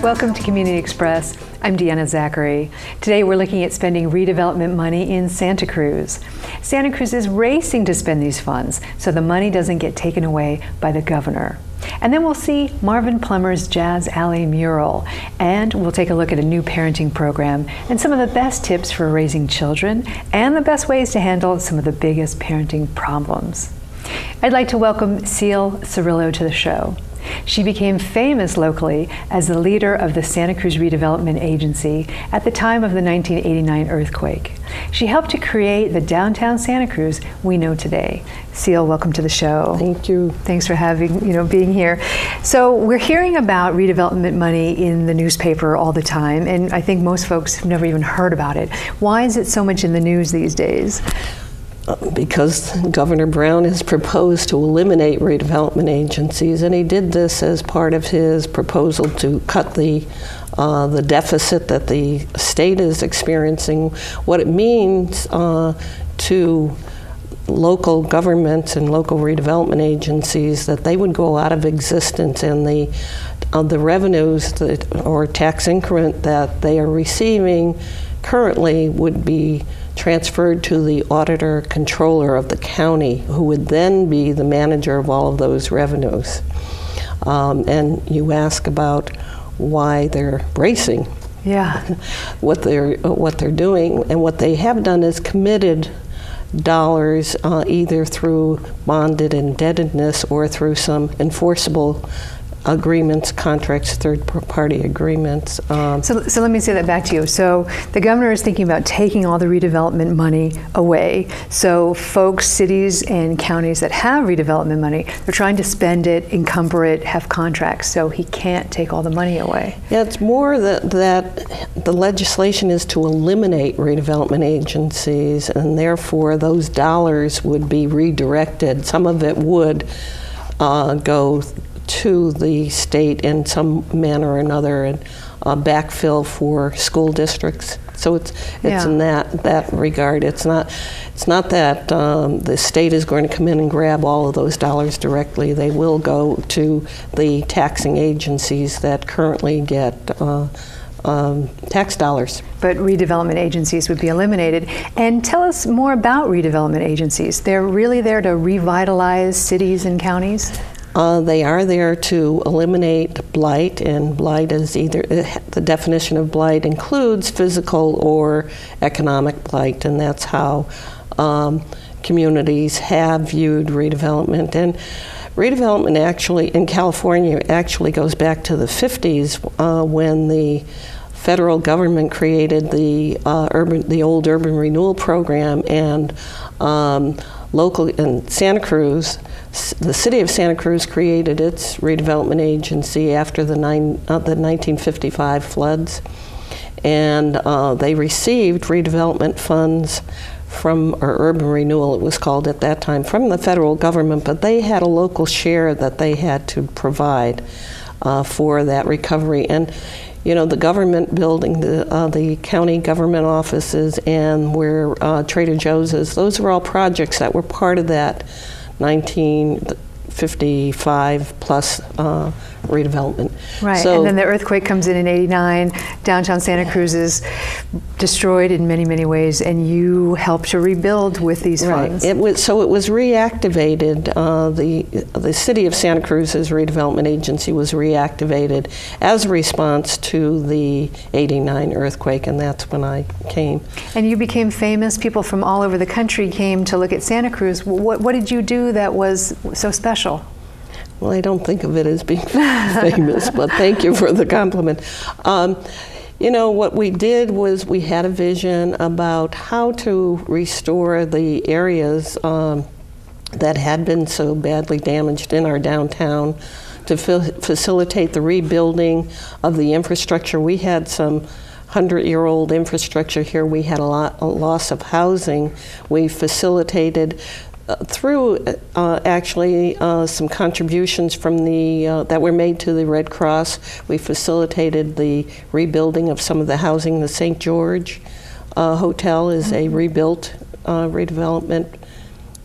Welcome to Community Express. I'm Deanna Zachary. Today we're looking at spending redevelopment money in Santa Cruz. Santa Cruz is racing to spend these funds so the money doesn't get taken away by the governor. And then we'll see Marvin Plummer's Jazz Alley mural, and we'll take a look at a new parenting program and some of the best tips for raising children and the best ways to handle some of the biggest parenting problems. I'd like to welcome Ceil Cirillo to the show. She became famous locally as the leader of the Santa Cruz Redevelopment Agency at the time of the 1989 earthquake. She helped to create the downtown Santa Cruz we know today. Ceil, welcome to the show. Thank you. Thanks for being here. So we're hearing about redevelopment money in the newspaper all the time, and I think most folks have never even heard about it. Why is it so much in the news these days? Because Governor Brown has proposed to eliminate redevelopment agencies, and he did this as part of his proposal to cut the deficit that the state is experiencing. What it means to local governments and local redevelopment agencies, that they would go out of existence, and the revenues or tax increment that they are receiving currently would be transferred to the auditor controller of the county, who would then be the manager of all of those revenues. And you ask about why they're racing. Yeah. What they're doing, and what they have done is committed dollars either through bonded indebtedness or through some enforceable agreements, contracts, third-party agreements. So let me say that back to you. So the governor is thinking about taking all the redevelopment money away. So folks, cities, and counties that have redevelopment money, they're trying to spend it, encumber it, have contracts, so he can't take all the money away. Yeah, it's more that the legislation is to eliminate redevelopment agencies, and therefore those dollars would be redirected. Some of it would go to the state in some manner or another, and backfill for school districts. So it's in that regard. It's not that the state is going to come in and grab all of those dollars directly. They will go to the taxing agencies that currently get tax dollars. But redevelopment agencies would be eliminated. And tell us more about redevelopment agencies. They're really there to revitalize cities and counties? They are there to eliminate blight, and blight is either, the definition of blight includes physical or economic blight, and that's how communities have viewed redevelopment. And redevelopment actually, in California, actually goes back to the 50s when the federal government created the old urban renewal program, and local in Santa Cruz, the city of Santa Cruz created its redevelopment agency after the 1955 floods, and they received redevelopment funds or urban renewal, it was called at that time, from the federal government, but they had a local share that they had to provide for that recovery. And the government building, the county government offices, and where Trader Joe's is, those were all projects that were part of that 1955 plus redevelopment. Right, so, and then the earthquake comes in '89, downtown Santa Cruz is destroyed in many, many ways, and you helped to rebuild with these funds. It was reactivated. The city of Santa Cruz's redevelopment agency was reactivated as a response to the '89 earthquake, and that's when I came. And you became famous. People from all over the country came to look at Santa Cruz. What did you do that was so special? Well, I don't think of it as being famous, but thank you for the compliment. What we did was we had a vision about how to restore the areas that had been so badly damaged in our downtown, to facilitate the rebuilding of the infrastructure. We had some 100-year-old infrastructure here. We had a loss of housing. We facilitated through some contributions from that were made to the Red Cross. We facilitated the rebuilding of some of the housing. The St. George Hotel is a rebuilt redevelopment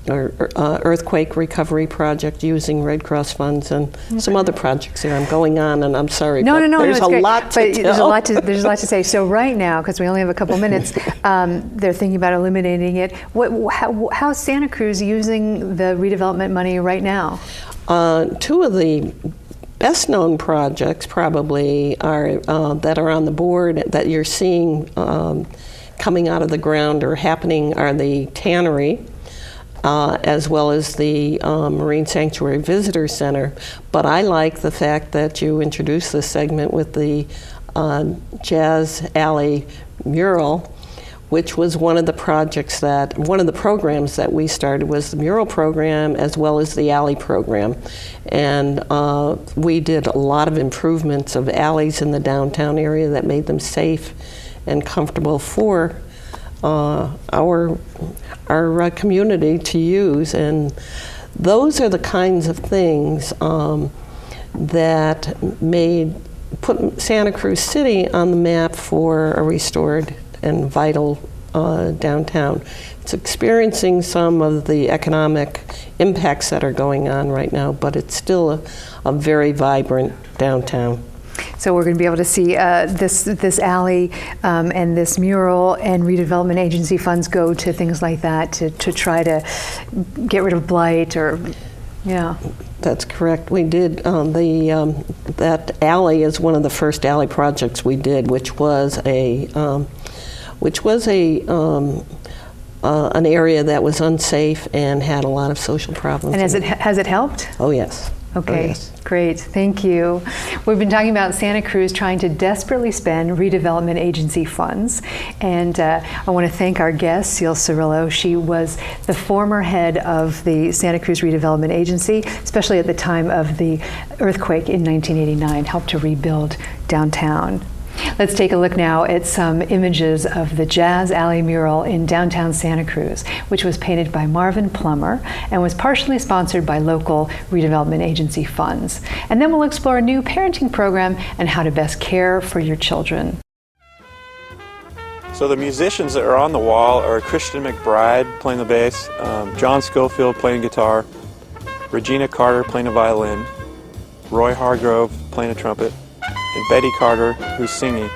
earthquake recovery project using Red Cross funds and some other projects there. I'm going on, and I'm sorry. No, there's a great. lot to tell. There's a lot to say. So right now, because we only have a couple minutes, they're thinking about eliminating it. How's Santa Cruz using the redevelopment money right now? Two of the best-known projects probably are that are on the board that you're seeing coming out of the ground or happening are the tannery, as well as the Marine Sanctuary Visitor Center. But I like the fact that you introduced this segment with the Jazz Alley mural, which was one of the programs that we started was the mural program as well as the alley program. And we did a lot of improvements of alleys in the downtown area that made them safe and comfortable for our community to use. And those are the kinds of things that put Santa Cruz City on the map for a restored and vital downtown. It's experiencing some of the economic impacts that are going on right now, but it's still a very vibrant downtown. So we're going to be able to see this alley and this mural and redevelopment agency funds go to things like that to try to get rid of blight or, yeah. That's correct. We did that alley is one of the first alley projects we did, which was an area that was unsafe and had a lot of social problems. And has it helped? Oh yes. Okay, oh, yes. Great, thank you. We've been talking about Santa Cruz trying to desperately spend redevelopment agency funds, and I want to thank our guest, Ceil Cirillo. She was the former head of the Santa Cruz Redevelopment Agency, especially at the time of the earthquake in 1989, helped to rebuild downtown. Let's take a look now at some images of the Jazz Alley mural in downtown Santa Cruz, which was painted by Marvin Plummer and was partially sponsored by local redevelopment agency funds. And then we'll explore a new parenting program and how to best care for your children. So the musicians that are on the wall are Christian McBride playing the bass, John Schofield playing guitar, Regina Carter playing a violin, Roy Hargrove playing a trumpet, and Betty Carter, who's singing.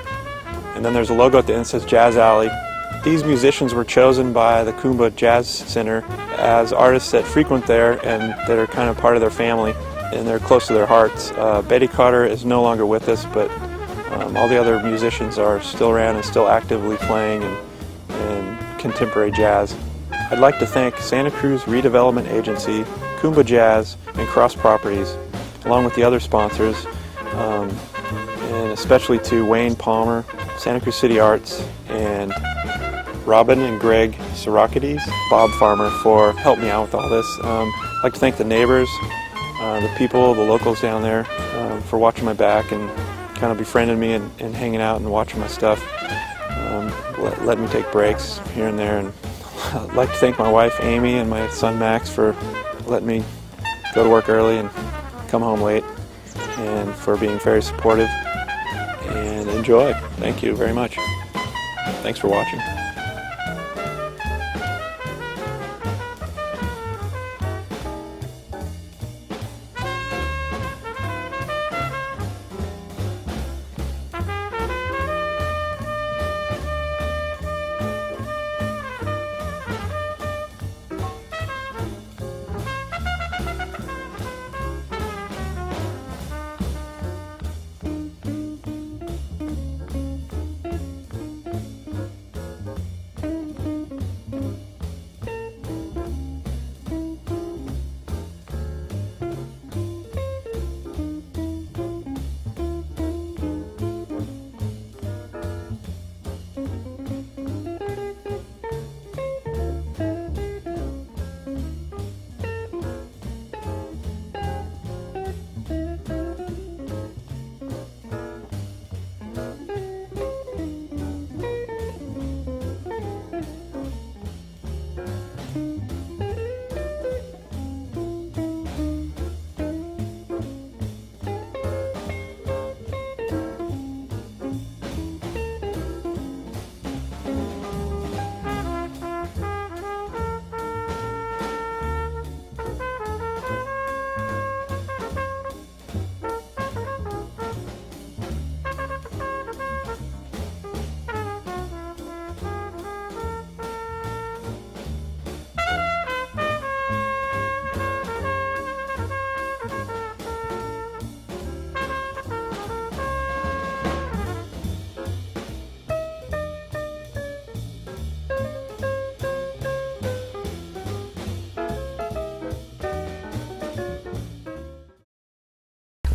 And then there's a logo at the end that says Jazz Alley. These musicians were chosen by the Kumba Jazz Center as artists that frequent there and that are kind of part of their family and they're close to their hearts. Betty Carter is no longer with us, but all the other musicians are still around and still actively playing and contemporary jazz. I'd like to thank Santa Cruz Redevelopment Agency, Kumba Jazz, and Cross Properties, along with the other sponsors, and especially to Wayne Palmer, Santa Cruz City Arts, and Robin and Greg Sirakides, Bob Farmer, for helping me out with all this. I'd like to thank the neighbors, the people, the locals down there, for watching my back and kind of befriending me and hanging out and watching my stuff, letting me take breaks here and there. And I'd like to thank my wife Amy and my son Max for letting me go to work early and come home late, and for being very supportive. And enjoy. Thank you very much. Thanks for watching.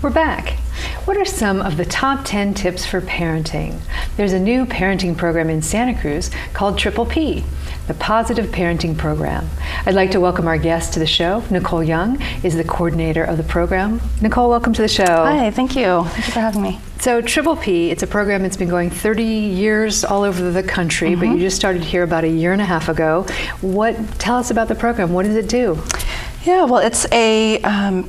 We're back. What are some of the top 10 tips for parenting? There's a new parenting program in Santa Cruz called Triple P, the Positive Parenting Program. I'd like to welcome our guest to the show. Nicole Young is the coordinator of the program. Nicole, welcome to the show. Hi, thank you. Thank you for having me. So Triple P, it's a program that's been going 30 years all over the country, but you just started here about a year and a half ago. Tell us about the program. What does it do? Yeah, well, it's a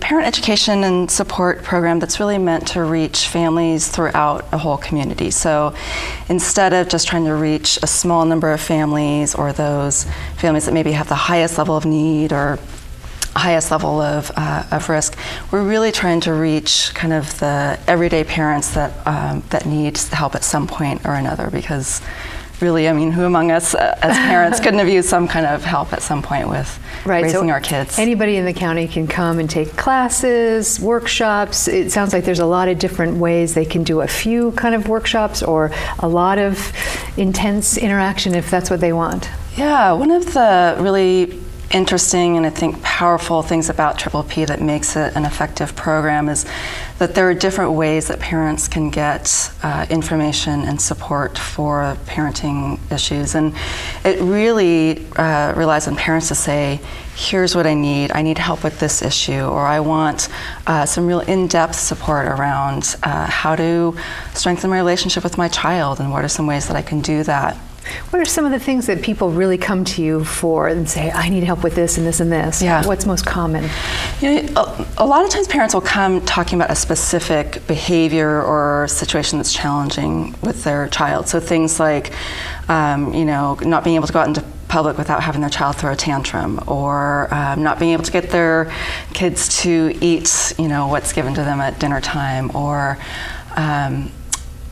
parent education and support program that's really meant to reach families throughout a whole community. So instead of just trying to reach a small number of families or those families that maybe have the highest level of need or highest level of risk, we're really trying to reach kind of the everyday parents that need help at some point or another, because really, I mean, who among us as parents couldn't have used some kind of help at some point with raising our kids? Anybody in the county can come and take classes, workshops. It sounds like there's a lot of different ways they can do a few kind of workshops or a lot of intense interaction if that's what they want. Yeah, one of the really interesting and I think powerful things about Triple P that makes it an effective program is that there are different ways that parents can get information and support for parenting issues, and it really relies on parents to say, here's what I need help with this issue, or I want some real in-depth support around how to strengthen my relationship with my child, and what are some ways that I can do that. What are some of the things that people really come to you for and say, I need help with this and this and this? Yeah. What's most common? You know, a lot of times parents will come talking about a specific behavior or situation that's challenging with their child. So things like, not being able to go out into public without having their child throw a tantrum, or not being able to get their kids to eat, what's given to them at dinner time, or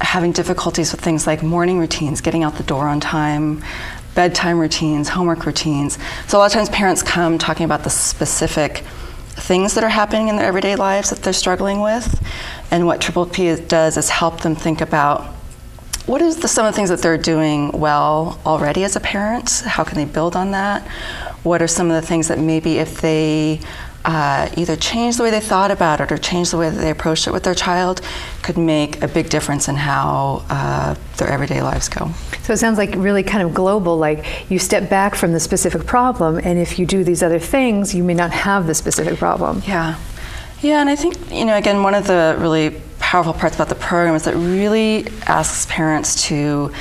having difficulties with things like morning routines, getting out the door on time, bedtime routines, homework routines. So a lot of times parents come talking about the specific things that are happening in their everyday lives that they're struggling with. And what Triple P does is help them think about what is some of the things that they're doing well already as a parent? How can they build on that? What are some of the things that maybe if they either change the way they thought about it or change the way that they approached it with their child could make a big difference in how their everyday lives go. So it sounds like really kind of global, like you step back from the specific problem, and if you do these other things, you may not have the specific problem. Yeah, and I think, again, one of the really powerful parts about the program is that it really asks parents to,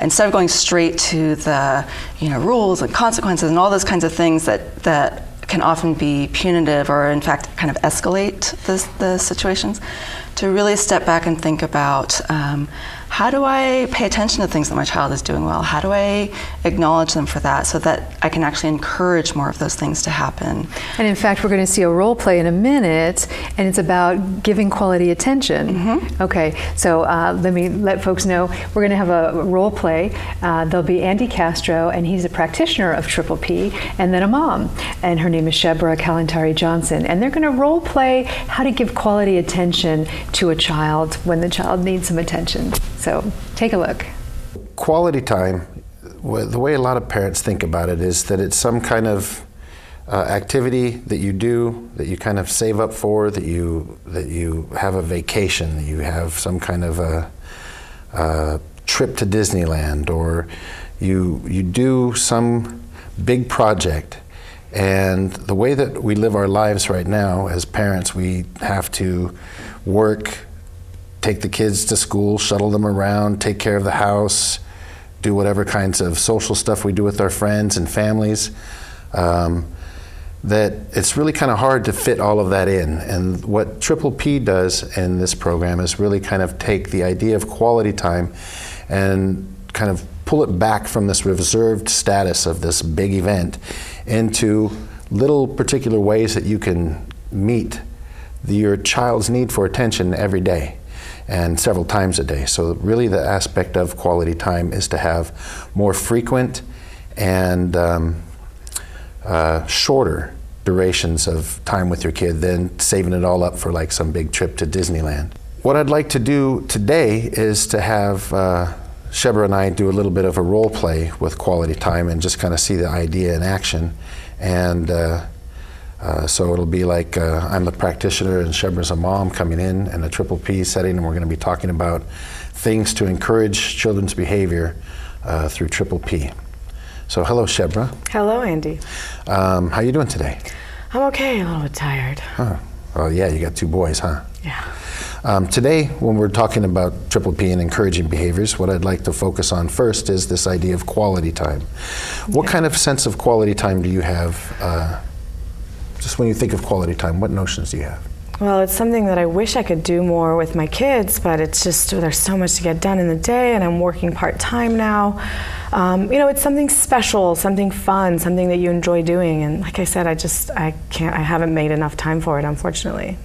instead of going straight to the rules and consequences and all those kinds of things that can often be punitive or in fact kind of escalate the situations, to really step back and think about how do I pay attention to things that my child is doing well? How do I acknowledge them for that so that I can actually encourage more of those things to happen? And in fact, we're going to see a role play in a minute, and it's about giving quality attention. Okay, so let me let folks know we're going to have a role play. There'll be Andy Castro, and he's a practitioner of Triple P, and then a mom, and her name is Shebra Kalantari Johnson, and they're going to role play how to give quality attention to a child when the child needs some attention. So take a look. Quality time, the way a lot of parents think about it is that it's some kind of activity that you do, that you kind of save up for, that you have a vacation, that you have some kind of a trip to Disneyland, or you do some big project. And the way that we live our lives right now as parents, we have to work, take the kids to school, shuttle them around, take care of the house, do whatever kinds of social stuff we do with our friends and families, that it's really kind of hard to fit all of that in. And what Triple P does in this program is really kind of take the idea of quality time and kind of pull it back from this reserved status of this big event into little particular ways that you can meet your child's need for attention every day and several times a day. So really the aspect of quality time is to have more frequent and shorter durations of time with your kid than saving it all up for like some big trip to Disneyland. What I'd like to do today is to have Shebra and I do a little bit of a role play with quality time and just kind of see the idea in action. And So it'll be like I'm the practitioner and Shebra's a mom coming in a triple P setting, and we're going to be talking about things to encourage children's behavior through triple P. So hello, Shebra. Hello, Andy. How you doing today? I'm okay, a little bit tired. Huh. Well, yeah, you got 2 boys, huh? Yeah. Today, when we're talking about triple P and encouraging behaviors, what I'd like to focus on first is this idea of quality time. What kind of sense of quality time do you have? Just when you think of quality time, what notions do you have? Well, it's something that I wish I could do more with my kids, but it's just, there's so much to get done in the day, and I'm working part-time now. It's something special, something fun, something that you enjoy doing, and like I said, I haven't made enough time for it, unfortunately.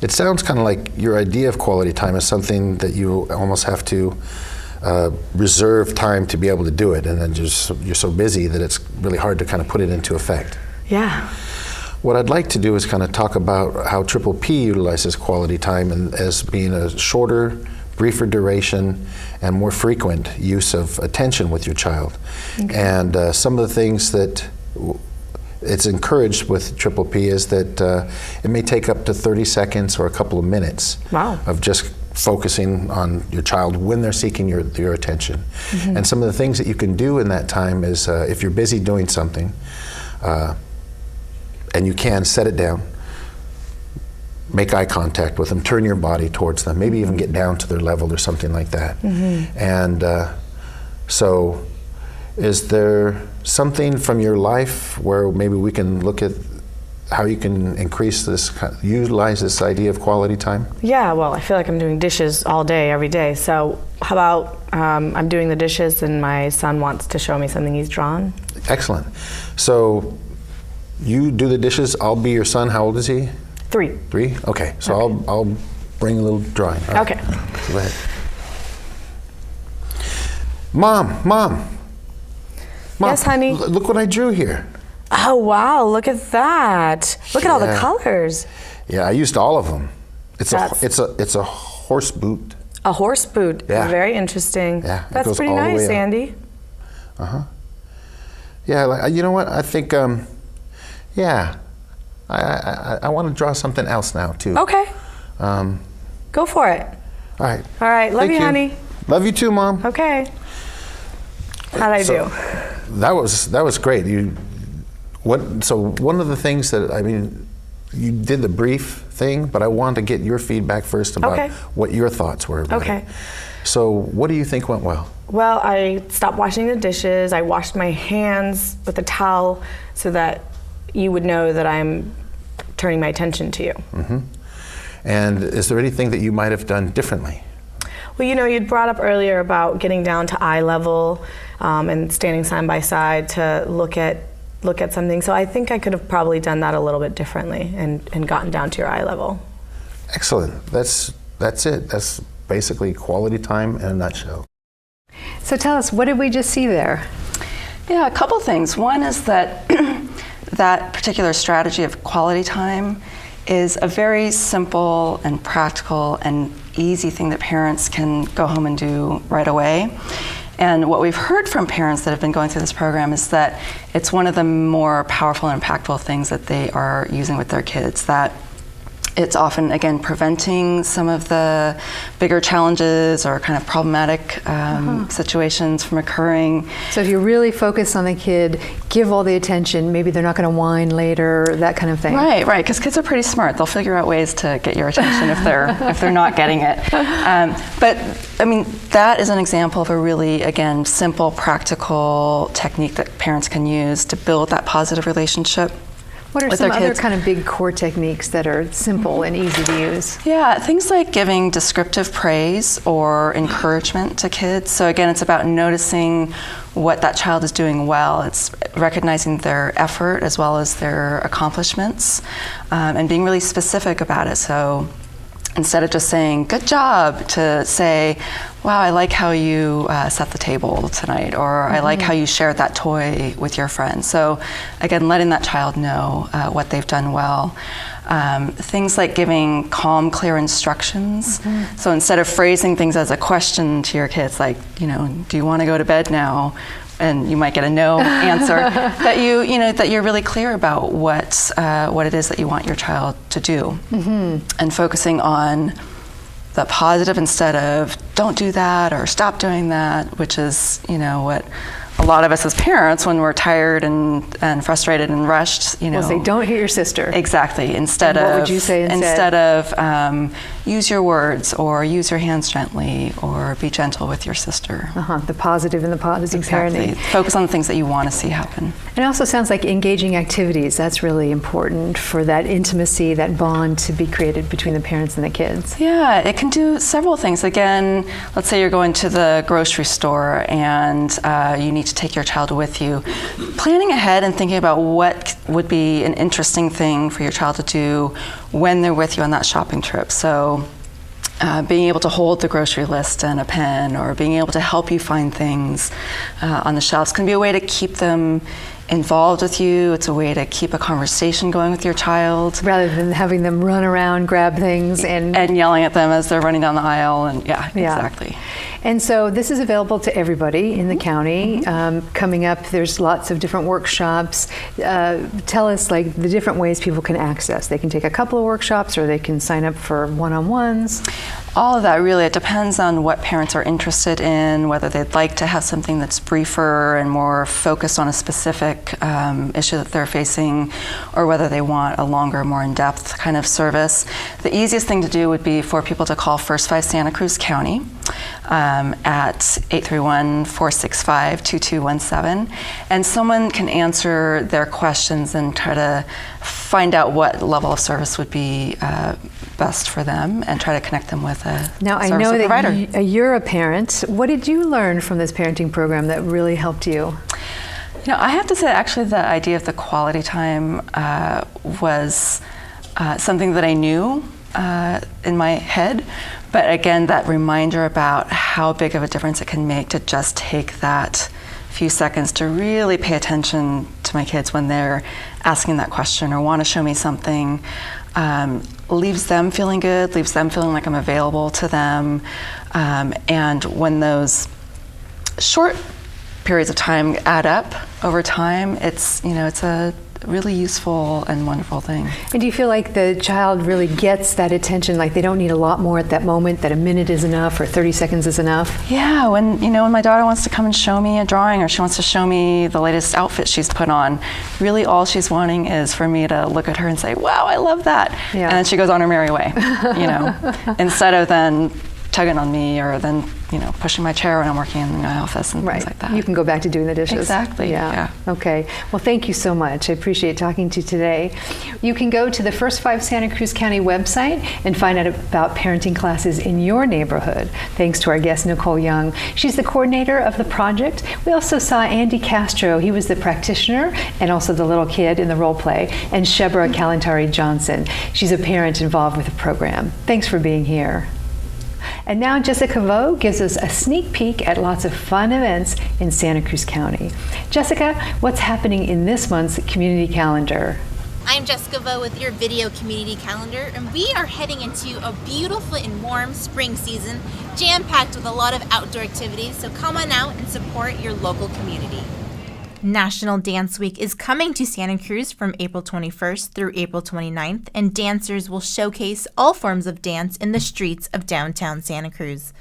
It sounds kind of like your idea of quality time is something that you almost have to reserve time to be able to do it, and then you're so busy that it's really hard to kind of put it into effect. Yeah. What I'd like to do is kind of talk about how triple P utilizes quality time and as being a shorter, briefer duration and more frequent use of attention with your child. Okay. And some of the things that it's encouraged with triple P is that it may take up to 30 seconds or a couple of minutes of just focusing on your child when they're seeking your attention. Mm-hmm. And some of the things that you can do in that time is if you're busy doing something, and you can set it down, make eye contact with them, turn your body towards them, maybe even get down to their level or something like that. Mm-hmm. And so is there something from your life where maybe we can look at how you can utilize this idea of quality time? Yeah, well, I feel like I'm doing dishes all day, every day. So how about I'm doing the dishes and my son wants to show me something he's drawn? Excellent. So you do the dishes, I'll be your son. How old is he? 3. 3? Okay, so okay. I'll bring a little drawing. All right. Okay. So go ahead. Mom. Yes, honey? Look what I drew here. Oh, wow, look at that. Look at all the colors. Yeah, I used all of them. It's a horse boot. A horse boot. Yeah. Very interesting. Yeah. That's pretty nice, Andy. Uh-huh. Yeah, you know what? I think I want to draw something else now too. Okay. Go for it. All right. All right. Love you, honey. Love you too, Mom. Okay. How'd I do? That was great. So one of the things that you did the brief thing, but I wanted to get your feedback first about what your thoughts were about it. So what do you think went well? Well, I stopped washing the dishes. I washed my hands with a towel so that you would know that I'm turning my attention to you. Mm-hmm. And is there anything that you might have done differently? Well, you'd brought up earlier about getting down to eye level and standing side by side to look at something. So I think I could have probably done that a little bit differently and gotten down to your eye level. Excellent. That's it. That's basically quality time in a nutshell. So tell us, what did we just see there? Yeah, a couple things. One is that that particular strategy of quality time is a very simple and practical and easy thing that parents can go home and do right away. And what we've heard from parents that have been going through this program is that it's one of the more powerful and impactful things that they are using with their kids, that it's often, again, preventing some of the bigger challenges or kind of problematic situations from occurring. So if you really focus on the kid, give all the attention, maybe they're not going to whine later, that kind of thing. Right, because kids are pretty smart. They'll figure out ways to get your attention if they're not getting it. But that is an example of a really, again, simple, practical technique that parents can use to build that positive relationship. What are some other kind of big core techniques that are simple and easy to use? Yeah, things like giving descriptive praise or encouragement to kids. So again, it's about noticing what that child is doing well. It's recognizing their effort as well as their accomplishments and being really specific about it. So instead of just saying, good job, to say, wow, I like how you set the table tonight, or I like how you shared that toy with your friends. So again, letting that child know what they've done well. Things like giving calm, clear instructions. So instead of phrasing things as a question to your kids, like, do you want to go to bed now? and you might get a no answer, that that you're really clear about what it is that you want your child to do, and focusing on the positive instead of don't do that or stop doing that, which is what a lot of us as parents, when we're tired and frustrated and rushed, Well, say, don't hit your sister. Exactly. What would you say instead? Instead of use your words, or use your hands gently, or be gentle with your sister. The positive and the positive Exactly. parenting. Focus on the things that you want to see happen. It also sounds like engaging activities. That's really important for that intimacy, that bond to be created between the parents and the kids. Yeah, it can do several things. Again, let's say you're going to the grocery store and you need to take your child with you. Planning ahead and thinking about what would be an interesting thing for your child to do when they're with you on that shopping trip. So being able to hold the grocery list and a pen, or being able to help you find things on the shelves, can be a way to keep them involved with you. It's a way to keep a conversation going with your child. Rather than having them run around, grab things, and yelling at them as they're running down the aisle. And yeah, exactly. And so this is available to everybody in the county. Coming up, there's lots of different workshops. Tell us the different ways people can access. They can take a couple of workshops, or they can sign up for one-on-ones. All of that, really, it depends on what parents are interested in, whether they'd like to have something that's briefer and more focused on a specific issue that they're facing, or whether they want a longer, more in-depth kind of service. The easiest thing to do would be for people to call First 5 Santa Cruz County at 831-465-2217, and someone can answer their questions and try to find out what level of service would be best for them, and try to connect them with a Now, I know that you're a parent. What did you learn from this parenting program that really helped you? I have to say, actually, the idea of the quality time was something that I knew in my head. But again, that reminder about how big of a difference it can make to just take that few seconds to really pay attention to my kids when they're asking that question or want to show me something, leaves them feeling good, leaves them feeling like I'm available to them. And when those short periods of time add up over time, it's a really useful and wonderful thing. And do you feel like the child really gets that attention, like they don't need a lot more at that moment, that a minute is enough or 30 seconds is enough? Yeah, when my daughter wants to come and show me a drawing, or she wants to show me the latest outfit she's put on, really all she's wanting is for me to look at her and say, wow, I love that. Yeah. And then she goes on her merry way, instead of then tugging on me, or then pushing my chair when I'm working in my office and things like that. You can go back to doing the dishes. Exactly. Yeah. Okay. Well, thank you so much. I appreciate talking to you today. You can go to the First 5 Santa Cruz County website and find out about parenting classes in your neighborhood. Thanks to our guest, Nicole Young. She's the coordinator of the project. We also saw Andy Castro. He was the practitioner and also the little kid in the role play, and Shebra Kalantari Johnson. She's a parent involved with the program. Thanks for being here. And now Jessica Vo gives us a sneak peek at lots of fun events in Santa Cruz County. Jessica, what's happening in this month's community calendar? I'm Jessica Vo with your video community calendar, and we are heading into a beautiful and warm spring season, jam-packed with a lot of outdoor activities, so come on out and support your local community. National Dance Week is coming to Santa Cruz from April 21st through April 29th, and dancers will showcase all forms of dance in the streets of downtown Santa Cruz.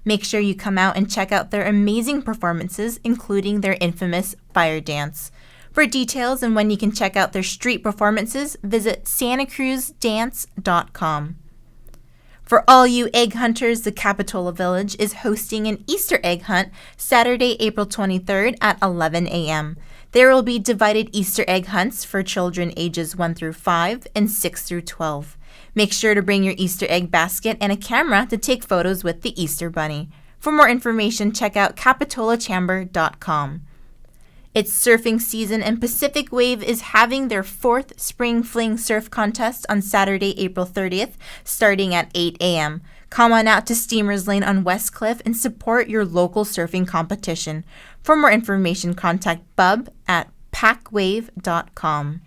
Make sure you come out and check out their amazing performances, including their infamous fire dance. For details and when you can check out their street performances, visit santacruzdance.com. For all you egg hunters, the Capitola Village is hosting an Easter egg hunt Saturday, April 23rd at 11 a.m. There will be divided Easter egg hunts for children ages 1 through 5 and 6 through 12. Make sure to bring your Easter egg basket and a camera to take photos with the Easter Bunny. For more information, check out capitolachamber.com. It's surfing season, and Pacific Wave is having their 4th Spring Fling Surf Contest on Saturday, April 30th, starting at 8 a.m. Come on out to Steamers Lane on West Cliff and support your local surfing competition. For more information, contact Bub at packwave.com.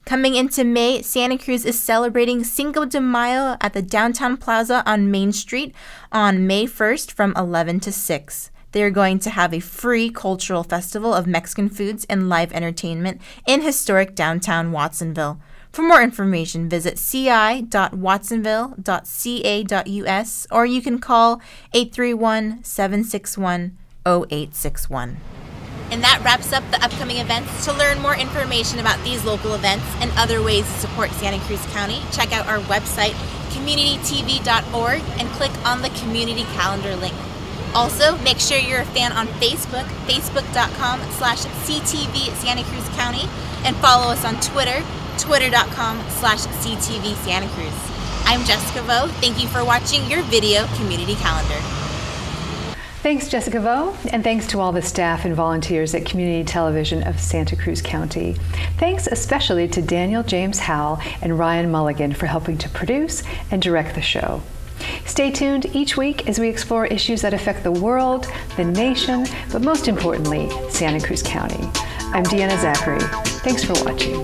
Coming into May, Santa Cruz is celebrating Cinco de Mayo at the Downtown Plaza on Main Street on May 1st from 11 to 6. They are going to have a free cultural festival of Mexican foods and live entertainment in historic downtown Watsonville. For more information, visit ci.watsonville.ca.us or you can call 831-761-0861. And that wraps up the upcoming events. To learn more information about these local events and other ways to support Santa Cruz County, check out our website, communitytv.org, and click on the community calendar link. Also, make sure you're a fan on Facebook, facebook.com/CTV Santa Cruz County, and follow us on Twitter, twitter.com/CTV Santa Cruz. I'm Jessica Vo. Thank you for watching your video community calendar. Thanks, Jessica Vo, and thanks to all the staff and volunteers at Community Television of Santa Cruz County. Thanks especially to Daniel James Howell and Ryan Mulligan for helping to produce and direct the show. Stay tuned each week as we explore issues that affect the world, the nation, but most importantly, Santa Cruz County. I'm Deanna Zachary. Thanks for watching.